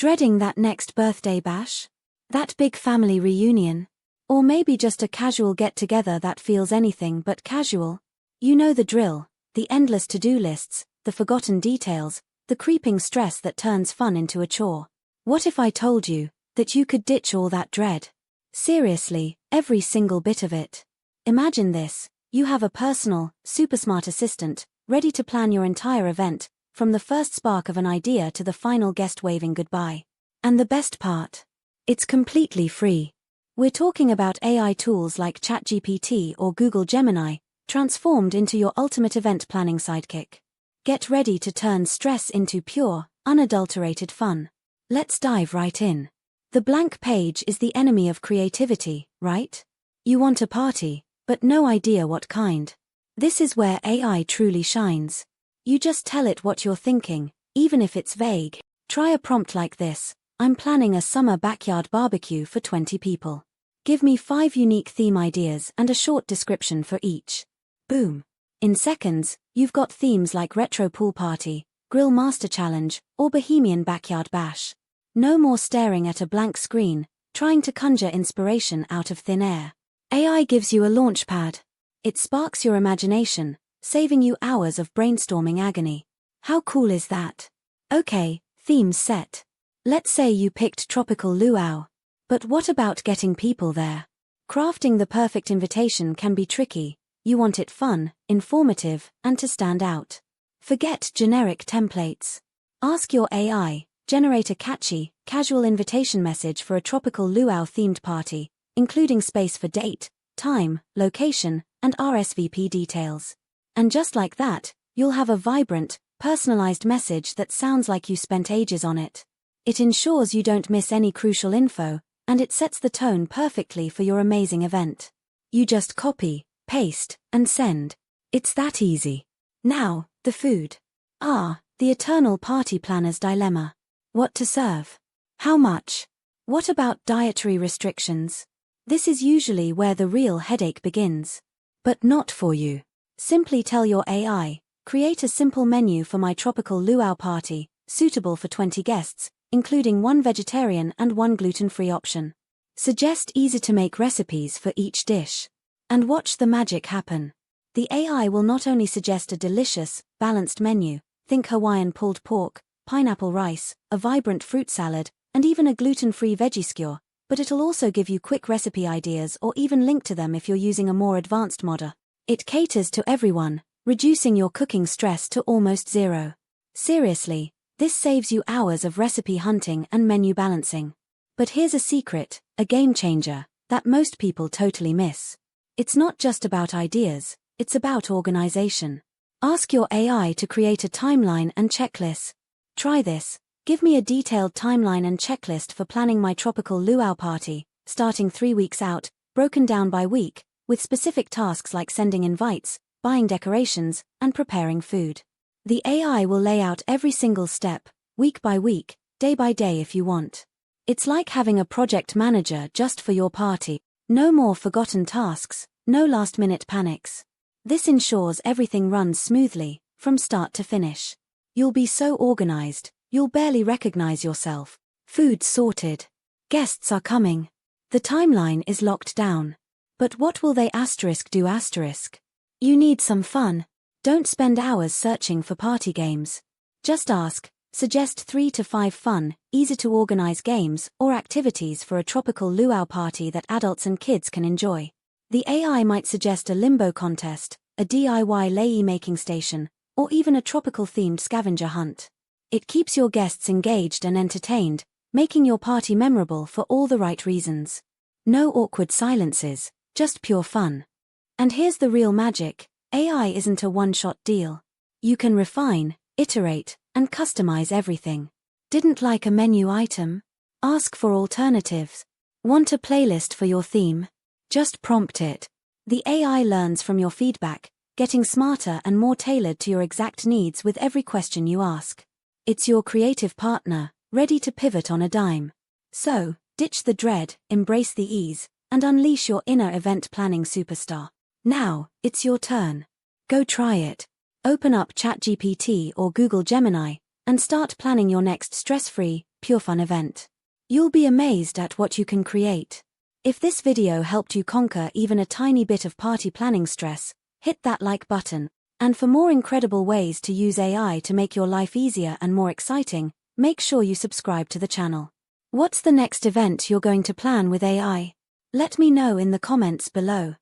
Dreading that next birthday bash? That big family reunion? Or maybe just a casual get-together that feels anything but casual? You know the drill, the endless to-do lists, the forgotten details, the creeping stress that turns fun into a chore. What if I told you that you could ditch all that dread? Seriously, every single bit of it. Imagine this, you have a personal, super smart assistant, ready to plan your entire event, from the first spark of an idea to the final guest waving goodbye. And the best part? It's completely free. We're talking about AI tools like ChatGPT or Google Gemini, transformed into your ultimate event planning sidekick. Get ready to turn stress into pure, unadulterated fun. Let's dive right in. The blank page is the enemy of creativity, right? You want a party, but no idea what kind. This is where AI truly shines. You just tell it what you're thinking, even if it's vague. Try a prompt like this: I'm planning a summer backyard barbecue for 20 people. Give me 5 unique theme ideas and a short description for each. Boom. In seconds, you've got themes like retro pool party, grill master challenge, or bohemian backyard bash. No more staring at a blank screen, trying to conjure inspiration out of thin air. AI gives you a launch pad. It sparks your imagination, saving you hours of brainstorming agony. How cool is that? Okay, themes set. Let's say you picked tropical luau. But what about getting people there? Crafting the perfect invitation can be tricky. You want it fun, informative, and to stand out. Forget generic templates. Ask your AI, generate a catchy, casual invitation message for a tropical luau-themed party, including space for date, time, location, and RSVP details. And just like that, you'll have a vibrant, personalized message that sounds like you spent ages on it. It ensures you don't miss any crucial info, and it sets the tone perfectly for your amazing event. You just copy, paste, and send. It's that easy. Now, the food. The eternal party planner's dilemma. What to serve? How much? What about dietary restrictions? This is usually where the real headache begins. But not for you. Simply tell your AI, create a simple menu for my tropical luau party, suitable for 20 guests, including 1 vegetarian and 1 gluten-free option. Suggest easy-to-make recipes for each dish. And watch the magic happen. The AI will not only suggest a delicious, balanced menu, think Hawaiian pulled pork, pineapple rice, a vibrant fruit salad, and even a gluten-free veggie skewer, but it'll also give you quick recipe ideas or even link to them if you're using a more advanced model. It caters to everyone, reducing your cooking stress to almost zero. Seriously, this saves you hours of recipe hunting and menu balancing. But here's a secret, a game changer, that most people totally miss. It's not just about ideas, it's about organization. Ask your AI to create a timeline and checklist. Try this. Give me a detailed timeline and checklist for planning my tropical luau party, starting 3 weeks out, broken down by week, with specific tasks like sending invites, buying decorations, and preparing food. The AI will lay out every single step, week by week, day by day if you want. It's like having a project manager just for your party. No more forgotten tasks, no last-minute panics. This ensures everything runs smoothly, from start to finish. You'll be so organized, you'll barely recognize yourself. Food sorted. Guests are coming. The timeline is locked down. But what will they do? You need some fun. Don't spend hours searching for party games. Just ask, suggest 3 to 5 fun, easy-to-organize games or activities for a tropical luau party that adults and kids can enjoy. The AI might suggest a limbo contest, a DIY lei-making station, or even a tropical-themed scavenger hunt. It keeps your guests engaged and entertained, making your party memorable for all the right reasons. No awkward silences, just pure fun. And here's the real magic, AI isn't a one-shot deal. You can refine, iterate, and customize everything. Didn't like a menu item? Ask for alternatives. Want a playlist for your theme? Just prompt it. The AI learns from your feedback, getting smarter and more tailored to your exact needs with every question you ask. It's your creative partner, ready to pivot on a dime. So, ditch the dread, embrace the ease, and unleash your inner event planning superstar. Now, it's your turn. Go try it. Open up ChatGPT or Google Gemini, and start planning your next stress-free, pure fun event. You'll be amazed at what you can create. If this video helped you conquer even a tiny bit of party planning stress, hit that like button. And for more incredible ways to use AI to make your life easier and more exciting, make sure you subscribe to the channel. What's the next event you're going to plan with AI? Let me know in the comments below.